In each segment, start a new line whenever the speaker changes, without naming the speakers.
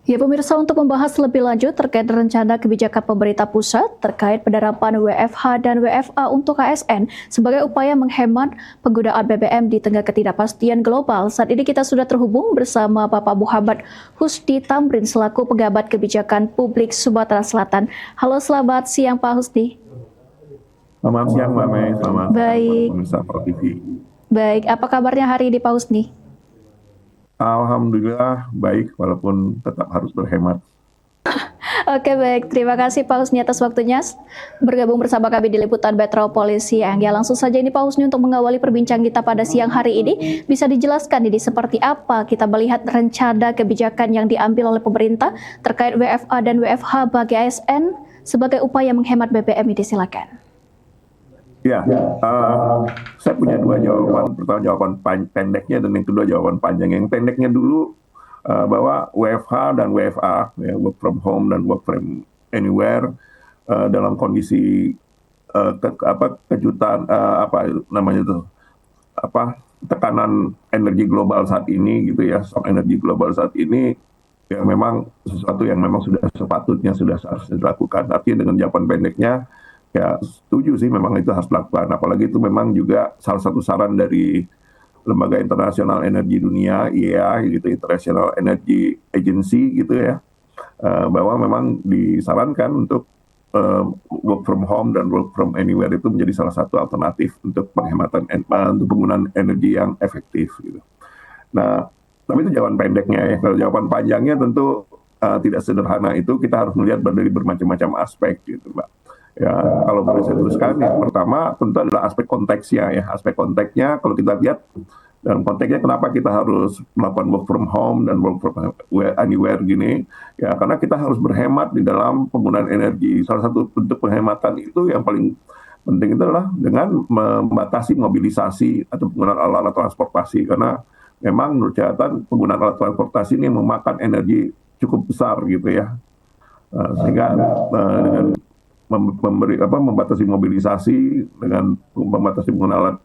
Ya pemirsa, untuk membahas lebih lanjut terkait rencana kebijakan pemerintah pusat terkait penerapan WFH dan WFA untuk ASN sebagai upaya menghemat penggunaan BBM di tengah ketidakpastian global. Saat ini kita sudah terhubung bersama Bapak Muhammad Husdi Tamrin selaku Pengamat Kebijakan Publik Sumatera Selatan. Halo, selamat siang Pak Husdi.
Selamat siang Mbak Mei, selamat
Baik.
pemirsa Pro TV.
Baik, apa kabarnya hari ini Pak Husdi?
Alhamdulillah baik, walaupun tetap harus berhemat.
Oke, baik, terima kasih Pak Husni atas waktunya bergabung bersama kami di Liputan Metropolis Siang. Ya, langsung saja ini Pak Husni untuk mengawali perbincangan kita pada siang hari ini, bisa dijelaskan ini seperti apa kita melihat rencana kebijakan yang diambil oleh pemerintah terkait WFA dan WFH bagi ASN sebagai upaya menghemat BBM ini, silakan.
Ya, saya punya dua jawaban. Pertama jawaban pendeknya dan yang kedua jawaban panjang. Yang pendeknya dulu bahwa WFH dan WFA, ya, work from home dan work from anywhere, dalam kondisi kejutan tekanan energi global saat ini gitu ya, shock energi global saat ini, ya memang sesuatu yang memang sudah sepatutnya sudah seharusnya dilakukan. Artinya dengan jawaban pendeknya, ya setuju sih memang itu harus dilakukan. Apalagi itu memang juga salah satu saran dari Lembaga Internasional Energi Dunia, IEA gitu, International Energy Agency gitu ya, bahwa memang disarankan untuk work from home dan work from anywhere itu menjadi salah satu alternatif untuk penghematan untuk penggunaan energi yang efektif gitu. Nah, tapi itu jawaban pendeknya ya. Kalau jawaban panjangnya tentu tidak sederhana itu, kita harus melihat dari bermacam-macam aspek gitu, Mbak. Ya, kalau boleh saya teruskan, yang pertama tentu adalah aspek konteksnya ya. Aspek konteksnya kalau kita lihat dalam konteksnya kenapa kita harus melakukan work from home dan work from anywhere gini, ya karena kita harus berhemat di dalam penggunaan energi. Salah satu bentuk penghematan itu yang paling penting itu adalah dengan membatasi mobilisasi atau penggunaan alat-alat transportasi, karena memang menurut catatan penggunaan alat transportasi ini memakan energi cukup besar gitu ya, sehingga dengan membatasi mobilisasi dengan membatasi penggunaan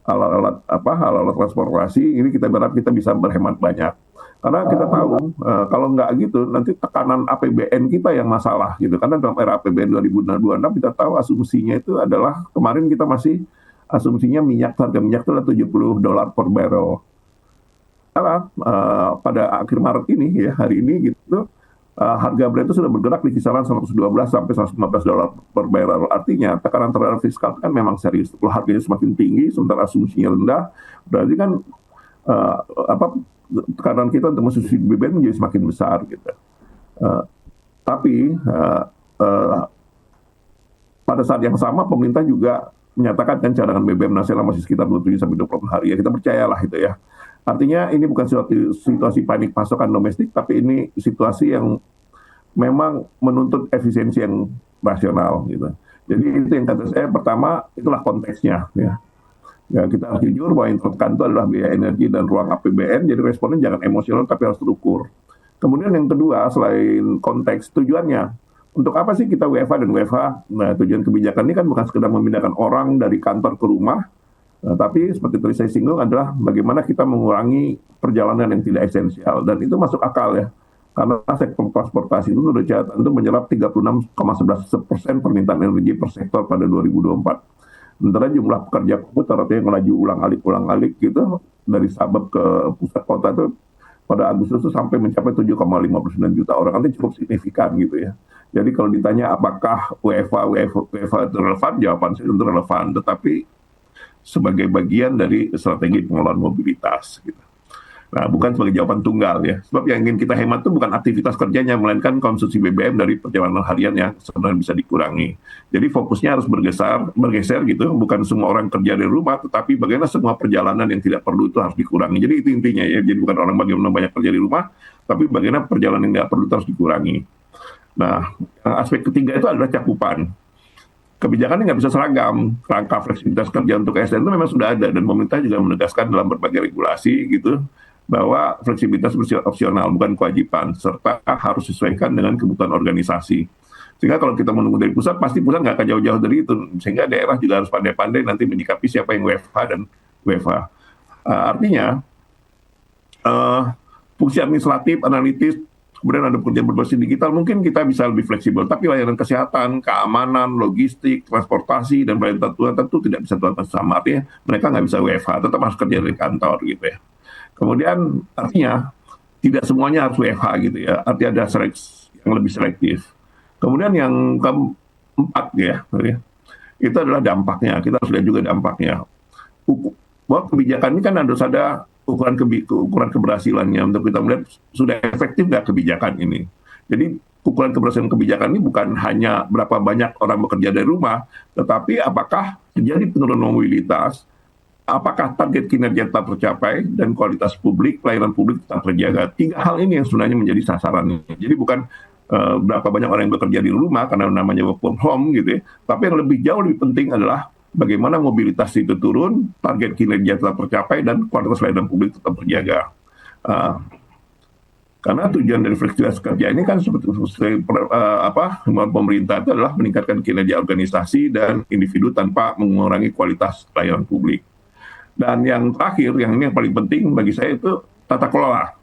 alat-alat transportasi ini, kita berharap kita bisa berhemat banyak, karena kita tahu kalau nggak gitu nanti tekanan APBN kita yang masalah gitu, karena dalam era APBN 2026 kita tahu asumsinya itu adalah kemarin kita masih asumsinya harga minyak itu adalah $70 per barrel, karena pada akhir Maret ini ya hari ini gitu, harga Brent itu sudah bergerak di kisaran 112 sampai $115 per barrel. Artinya tekanan terhadap fiskal kan memang serius. Kalau harganya semakin tinggi sementara asumsinya rendah, berarti kan tekanan kita untuk mensubsidi BBM menjadi semakin besar gitu. Tapi pada saat yang sama pemerintah juga menyatakan kan cadangan BBM nasional masih sekitar 27 sampai 28 hari. Ya kita percayalah itu ya. Artinya ini bukan situasi panik pasokan domestik, tapi ini situasi yang memang menuntut efisiensi yang rasional gitu. Jadi itu yang kata saya, pertama itulah konteksnya ya. Ya kita harus jujur bahwa yang tertekan itu adalah biaya energi dan ruang APBN, jadi responnya jangan emosional tapi harus terukur. Kemudian yang kedua, selain konteks, tujuannya. Untuk apa sih kita WFH dan WFH? Nah, tujuan kebijakan ini kan bukan sekedar memindahkan orang dari kantor ke rumah, nah, tapi seperti tadi saya singgung adalah bagaimana kita mengurangi perjalanan yang tidak esensial, dan itu masuk akal ya, karena sektor transportasi itu sudah catatan itu menyerap 36,11% permintaan energi per sektor pada 2024. Sementara jumlah pekerja komuter artinya yang melaju ulang-alik gitu dari suburb ke pusat kota itu pada Agustus itu sampai mencapai 7,59 juta orang, artinya cukup signifikan gitu ya. Jadi kalau ditanya apakah WFH itu relevan, jawaban saya tentu relevan, tetapi sebagai bagian dari strategi pengelolaan mobilitas gitu. Nah, bukan sebagai jawaban tunggal ya. Sebab yang ingin kita hemat itu bukan aktivitas kerjanya, melainkan konsumsi BBM dari perjalanan harian yang sebenarnya bisa dikurangi. Jadi fokusnya harus bergeser gitu, bukan semua orang kerja dari rumah, tetapi bagaimana semua perjalanan yang tidak perlu itu harus dikurangi. Jadi itu intinya ya. Jadi bukan orang bagaimana banyak kerja di rumah, tapi bagaimana perjalanan yang tidak perlu itu harus dikurangi. Nah, aspek ketiga itu adalah cakupan. Kebijakan nggak bisa seragam. Rangka fleksibilitas kerja untuk ASN itu memang sudah ada, dan pemerintah juga menegaskan dalam berbagai regulasi gitu bahwa fleksibilitas bersifat opsional bukan kewajiban, serta harus disesuaikan dengan kebutuhan organisasi. Sehingga kalau kita menunggu dari pusat, pasti pusat nggak akan jauh-jauh dari itu. Sehingga daerah juga harus pandai-pandai nanti menyikapi siapa yang WFH dan WFH. Artinya fungsi administratif, analitis, kemudian ada pekerjaan berbasis digital, mungkin kita bisa lebih fleksibel. Tapi layanan kesehatan, keamanan, logistik, transportasi, dan pelayanan tentu tidak bisa Tuhan sama. Artinya mereka nggak bisa WFH, tetap harus kerja dari kantor gitu ya. Kemudian artinya tidak semuanya harus WFH gitu ya. Artinya ada yang lebih selektif. Kemudian yang keempat ya, itu adalah dampaknya. Kita harus lihat juga dampaknya. Bahwa kebijakan ini kan harus ada ukuran keberhasilannya untuk kita melihat sudah efektif nggak kebijakan ini. Jadi ukuran keberhasilan kebijakan ini bukan hanya berapa banyak orang bekerja dari rumah, tetapi apakah terjadi penurunan mobilitas, apakah target kinerja tetap tercapai, dan kualitas publik, pelayanan publik tetap terjaga. 3 hal ini yang sebenarnya menjadi sasarannya. Jadi bukan berapa banyak orang yang bekerja di rumah karena namanya work from home gitu ya. Tapi yang lebih penting adalah bagaimana mobilitas itu turun, target kinerja tetap tercapai, dan kualitas pelayanan publik tetap terjaga. Karena tujuan dari fleksibilitas kerja ini kan seperti pemerintah itu adalah meningkatkan kinerja organisasi dan individu tanpa mengurangi kualitas pelayanan publik. Dan yang terakhir, yang ini yang paling penting bagi saya itu tata kelola.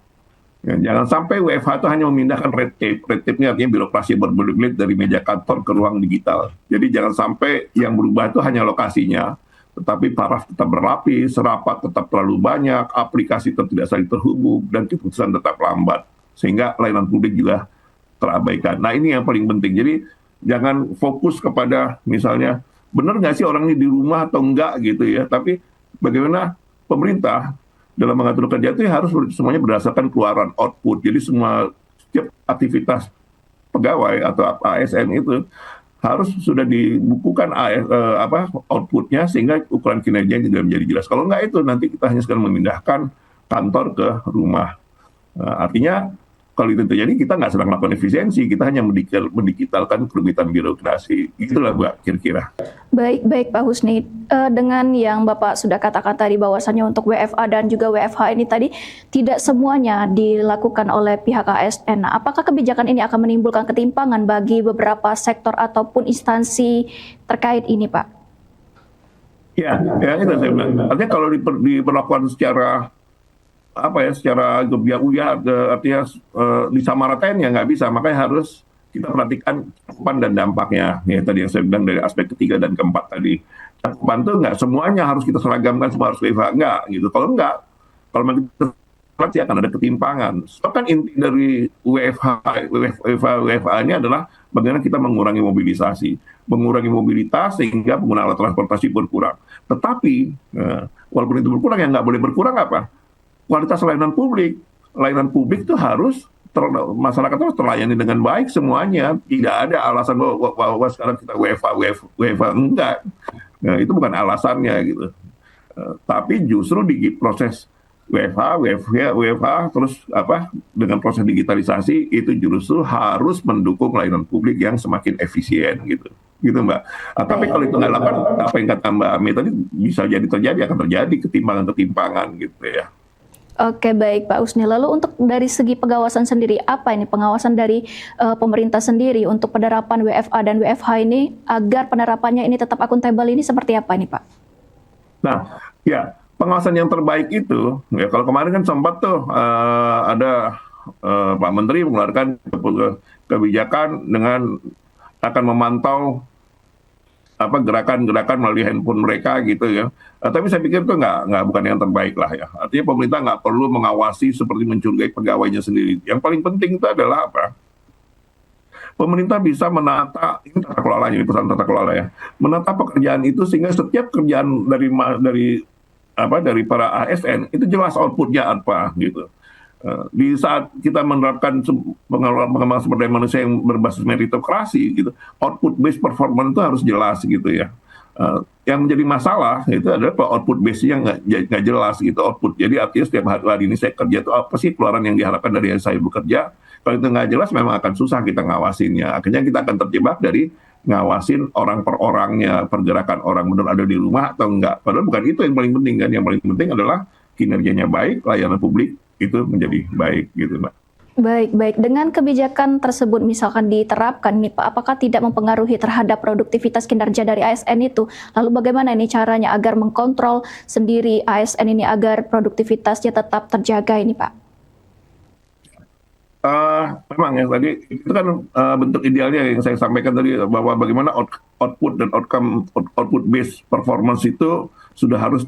Ya, jangan sampai WFH itu hanya memindahkan red tape. Red tape ini artinya birokrasi berbelit-belit dari meja kantor ke ruang digital. Jadi jangan sampai yang berubah itu hanya lokasinya, tetapi paraf tetap berlapis, rapat tetap terlalu banyak, aplikasi tetap tidak saling terhubung, dan keputusan tetap lambat. Sehingga layanan publik juga terabaikan. Nah ini yang paling penting. Jadi jangan fokus kepada misalnya, benar nggak sih orang ini di rumah atau enggak gitu ya. Tapi bagaimana pemerintah dalam mengatur kerja itu harus semuanya berdasarkan keluaran output. Jadi setiap aktivitas pegawai atau ASN itu harus sudah dibukukan outputnya sehingga ukuran kinerja juga menjadi jelas. Kalau enggak itu nanti kita hanya sekarang memindahkan kantor ke rumah. Artinya kalau itu terjadi kita nggak sedang melakukan efisiensi, kita hanya mendigitalkan kerumitan birokrasi. Itulah Mbak kira-kira.
Baik Pak Husni, dengan yang Bapak sudah katakan tadi bahwasannya untuk WFA dan juga WFH ini tadi tidak semuanya dilakukan oleh pihak ASN. Nah, apakah kebijakan ini akan menimbulkan ketimpangan bagi beberapa sektor ataupun instansi terkait ini, Pak?
Ya itu saya bilang. Artinya kalau diperlakukan secara secara gebiak-uyah, artinya disamaratain ya nggak bisa. Makanya harus kita perhatikan cakupan dan dampaknya. Ya tadi yang saya bilang dari aspek ketiga dan keempat tadi. Cakupan itu nggak semuanya harus kita seragamkan, semua harus WFH. Nggak gitu. Kalau kita pasti akan ada ketimpangan. So kan inti dari WFH ini adalah bagaimana kita mengurangi mobilisasi. Mengurangi mobilitas sehingga penggunaan alat transportasi berkurang. Tetapi walaupun itu berkurang, yang nggak boleh berkurang apa? Kualitas layanan publik. Layanan publik itu harus masyarakat harus terlayani dengan baik semuanya. Tidak ada alasan bahwa sekarang kita WFH enggak. Nah, itu bukan alasannya gitu. Tapi justru di proses WFH terus dengan proses digitalisasi itu justru harus mendukung layanan publik yang semakin efisien gitu Mbak. Tapi kalau itu nggak lakukan, apa yang kata Mbak Ami tadi bisa akan terjadi ketimpangan gitu ya.
Oke, baik Pak Husni. Lalu untuk dari segi pengawasan sendiri, apa ini pengawasan dari pemerintah sendiri untuk penerapan WFA dan WFH ini agar penerapannya ini tetap akuntabel ini seperti apa ini Pak?
Nah, ya pengawasan yang terbaik itu, ya kalau kemarin kan sempat tuh ada Pak Menteri mengeluarkan kebijakan dengan akan memantau gerakan-gerakan melalui handphone mereka gitu ya. Tapi saya pikir itu bukan yang terbaik lah ya. Artinya pemerintah nggak perlu mengawasi seperti mencurigai pegawainya sendiri. Yang paling penting itu adalah apa? Pemerintah bisa menata, ini tata kelola, ini pesan tata kelola ya. Menata pekerjaan itu sehingga setiap kerjaan dari para ASN itu jelas outputnya apa gitu. Di saat kita menerapkan pengembangan sumber daya manusia yang berbasis meritokrasi gitu, output based performance itu harus jelas gitu ya. Yang menjadi masalah itu adalah output base-nya nggak jelas gitu output. Jadi artinya setiap hari ini saya kerja itu apa sih keluaran yang diharapkan dari saya bekerja? Kalau itu nggak jelas memang akan susah kita ngawasinnya. Akhirnya kita akan terjebak dari ngawasin orang per orangnya, pergerakan orang benar ada di rumah atau enggak. Padahal bukan itu yang paling penting kan. Yang paling penting adalah kinerjanya baik, layanan publik itu menjadi baik gitu Mbak.
Baik. Dengan kebijakan tersebut misalkan diterapkan nih Pak, apakah tidak mempengaruhi terhadap produktivitas kinerja dari ASN itu? Lalu bagaimana ini caranya agar mengkontrol sendiri ASN ini agar produktivitasnya tetap terjaga ini Pak?
Memang ya tadi itu kan bentuk idealnya yang saya sampaikan tadi bahwa bagaimana output dan output based performance itu sudah harus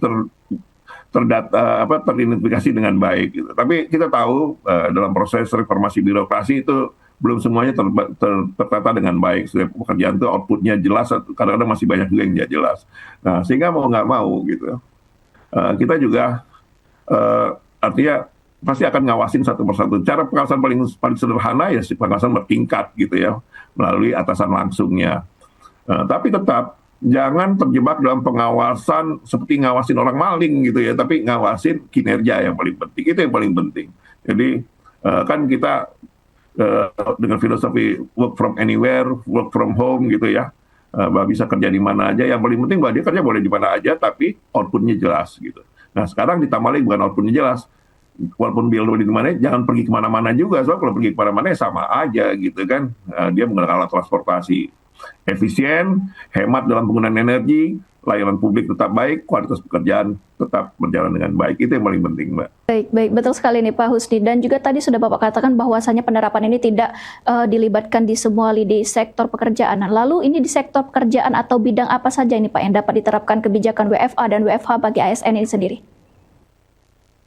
terdata teridentifikasi dengan baik gitu. Tapi kita tahu dalam proses reformasi birokrasi itu belum semuanya tertata dengan baik. Setiap pekerjaan itu outputnya jelas, kadang-kadang masih banyak juga yang tidak jelas. Nah, sehingga mau nggak mau gitu, kita juga artinya pasti akan ngawasin satu persatu. Cara pengawasan paling paling sederhana ya pengawasan bertingkat gitu ya, melalui atasan langsungnya. Tapi tetap jangan terjebak dalam pengawasan seperti ngawasin orang maling gitu ya, tapi ngawasin kinerja yang paling penting. Itu yang paling penting. Jadi kan kita dengan filosofi work from anywhere, work from home gitu ya, bahwa bisa kerja di mana aja. Yang paling penting bahwa dia kerja boleh di mana aja, tapi outputnya jelas gitu. Nah sekarang ditambah lagi bukan outputnya jelas, walaupun dia di mana, jangan pergi kemana-mana juga. Soalnya kalau pergi kemana-mana ya sama aja gitu kan. Dia menggunakan alat transportasi efisien, hemat dalam penggunaan energi, layanan publik tetap baik, kualitas pekerjaan tetap berjalan dengan baik. Itu yang paling penting, Mbak.
Baik, betul sekali nih Pak Husni. Dan juga tadi sudah Bapak katakan bahwasannya penerapan ini tidak dilibatkan di semua lini sektor pekerjaan. Nah, lalu ini di sektor pekerjaan atau bidang apa saja ini Pak yang dapat diterapkan kebijakan WFA dan WFH bagi ASN ini sendiri?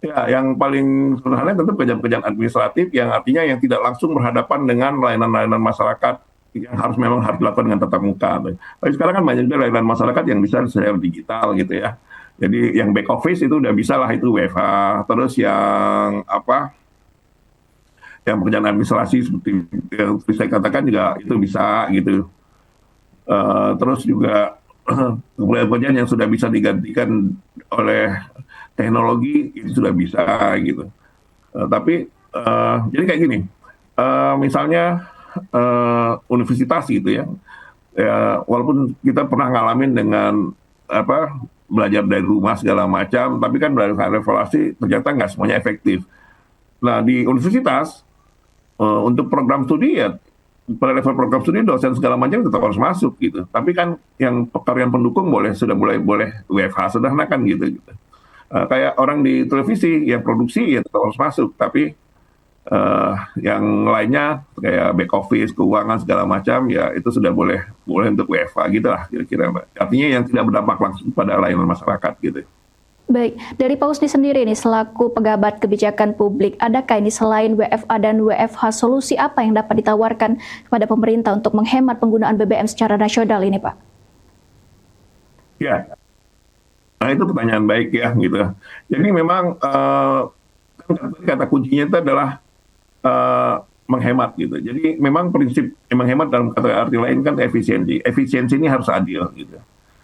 Ya, yang paling sederhana tentu pekerjaan-pekerjaan administratif yang artinya yang tidak langsung berhadapan dengan layanan-layanan masyarakat yang memang harus dilakukan dengan tatap muka. Tapi sekarang kan banyak juga layanan masyarakat yang bisa secara digital gitu ya. Jadi yang back office itu udah bisa lah itu WFH. Terus yang yang pekerjaan administrasi seperti yang saya katakan juga itu bisa gitu. Terus juga pekerjaan yang sudah bisa digantikan oleh teknologi itu sudah bisa gitu. Tapi jadi kayak gini, misalnya universitas gitu ya, walaupun kita pernah ngalamin dengan belajar dari rumah segala macam, tapi kan berdasarkan evaluasi ternyata nggak semuanya efektif. Nah di universitas untuk program studi ya pada level program studi dosen segala macam tetap harus masuk gitu. Tapi kan yang pekerjaan pendukung sudah boleh WFH sederhana kan gitu. Kayak orang di televisi yang produksi ya tetap harus masuk, tapi yang lainnya kayak back office, keuangan segala macam ya itu sudah boleh untuk WFH gitu lah kira-kira Mbak. Artinya yang tidak berdampak langsung pada layanan masyarakat gitu.
Baik, dari Pak Husni sendiri nih selaku pejabat kebijakan publik, adakah ini selain WFA dan WFH solusi apa yang dapat ditawarkan kepada pemerintah untuk menghemat penggunaan BBM secara nasional ini Pak?
Ya, nah itu pertanyaan baik ya gitu. Jadi memang kata kuncinya itu adalah menghemat gitu. Jadi memang prinsip menghemat dalam kata arti lain kan efisiensi. Efisiensi ini harus adil gitu.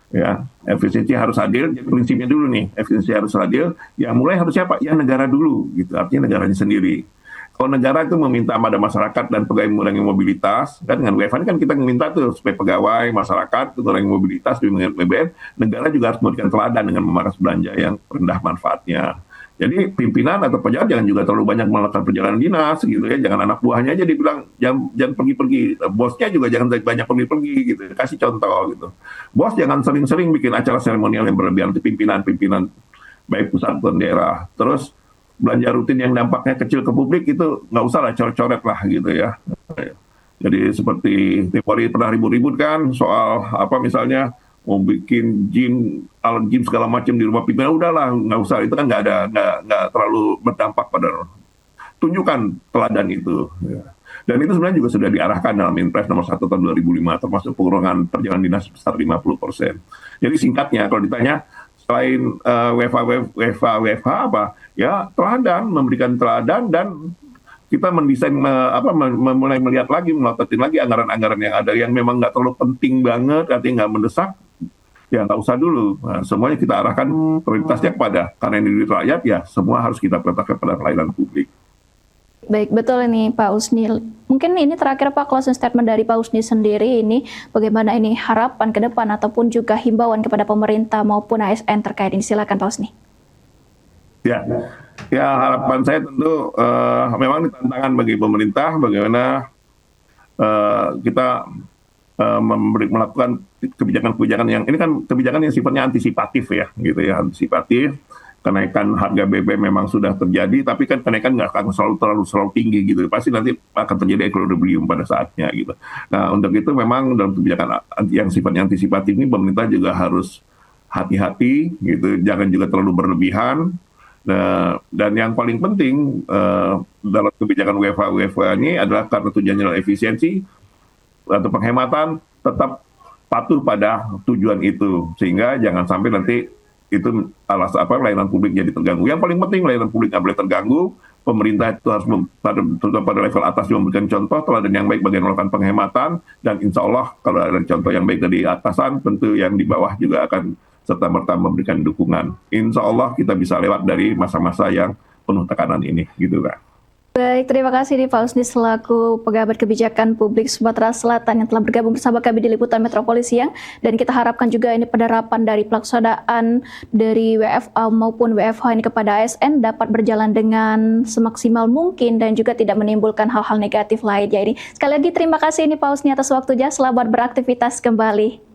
Ya, efisiensi harus adil. Jadi prinsipnya dulu nih, efisiensi harus adil. Ya mulai harus siapa? Ya negara dulu gitu. Artinya negaranya sendiri. Kalau negara itu meminta pada masyarakat dan pegawai mengurangi mobilitas, kan dengan WFH kan kita meminta tuh supaya pegawai masyarakat mengurangi mobilitas di BBM, negara juga harus memberikan teladan dengan memangkas belanja yang rendah manfaatnya. Jadi pimpinan atau pejabat jangan juga terlalu banyak melakukan perjalanan dinas gitu ya. Jangan anak buahnya aja dibilang jangan pergi-pergi. Bosnya juga jangan banyak pergi-pergi gitu. Kasih contoh gitu. Bos jangan sering-sering bikin acara seremonial yang berlebihan. Itu pimpinan baik pusat maupun daerah. Terus belanja rutin yang dampaknya kecil ke publik itu nggak usah lah coret-coret lah gitu ya. Jadi seperti tiap hari pernah ribut-ribut kan soal misalnya mau bikin alat gym segala macam di rumah pimpinan, udahlah nggak usah, itu kan nggak terlalu berdampak pada tunjukkan teladan itu. Dan itu sebenarnya juga sudah diarahkan dalam Inpres nomor 1 tahun 2005 termasuk pengurangan perjalanan dinas sebesar 50%. Jadi singkatnya kalau ditanya selain WFH apa ya teladan, memberikan teladan dan kita mendesain mulai melihat lagi, melototin lagi anggaran-anggaran yang ada yang memang nggak terlalu penting banget, artinya nggak mendesak, ya nggak usah dulu. Nah, semuanya kita arahkan prioritasnya kepada karena ini duit rakyat ya semua harus kita prioritaskan pada pelayanan publik.
Baik, betul ini Pak Husni. Mungkin ini terakhir Pak, closing statement dari Pak Husni sendiri ini bagaimana ini harapan ke depan ataupun juga himbauan kepada pemerintah maupun ASN terkait ini. Silakan Pak Husni.
Ya harapan saya tentu memang ini tantangan bagi pemerintah bagaimana kita melakukan kebijakan-kebijakan yang ini kan kebijakan yang sifatnya antisipatif ya gitu ya, antisipatif kenaikan harga BBM memang sudah terjadi, tapi kan kenaikan nggak akan selalu tinggi gitu. Pasti nanti akan terjadi equilibrium pada saatnya gitu. Nah, untuk itu memang dalam kebijakan yang sifatnya antisipatif ini pemerintah juga harus hati-hati gitu, jangan juga terlalu berlebihan. Nah, dan yang paling penting dalam kebijakan WFH ini adalah karena tujuannya adalah efisiensi atau penghematan, tetap patuh pada tujuan itu, sehingga jangan sampai nanti itu layanan publik jadi terganggu. Yang paling penting layanan publik nggak boleh terganggu. Pemerintah itu harus pada level atas memberikan contoh teladan yang baik bagi melakukan penghematan, dan insya Allah kalau ada contoh yang baik dari atasan, tentu yang di bawah juga akan serta-merta memberikan dukungan. Insya Allah kita bisa lewat dari masa-masa yang penuh tekanan ini, gitu kan.
Baik, terima kasih nih Pak Husni selaku Pejabat Kebijakan Publik Sumatera Selatan yang telah bergabung bersama kami di Liputan Metropolis Siang. Dan kita harapkan juga ini penerapan dari pelaksanaan dari WFA maupun WFH ini kepada ASN dapat berjalan dengan semaksimal mungkin dan juga tidak menimbulkan hal-hal negatif lainnya ini. Sekali lagi terima kasih ini Pak Husni atas waktunya. Selamat beraktivitas kembali.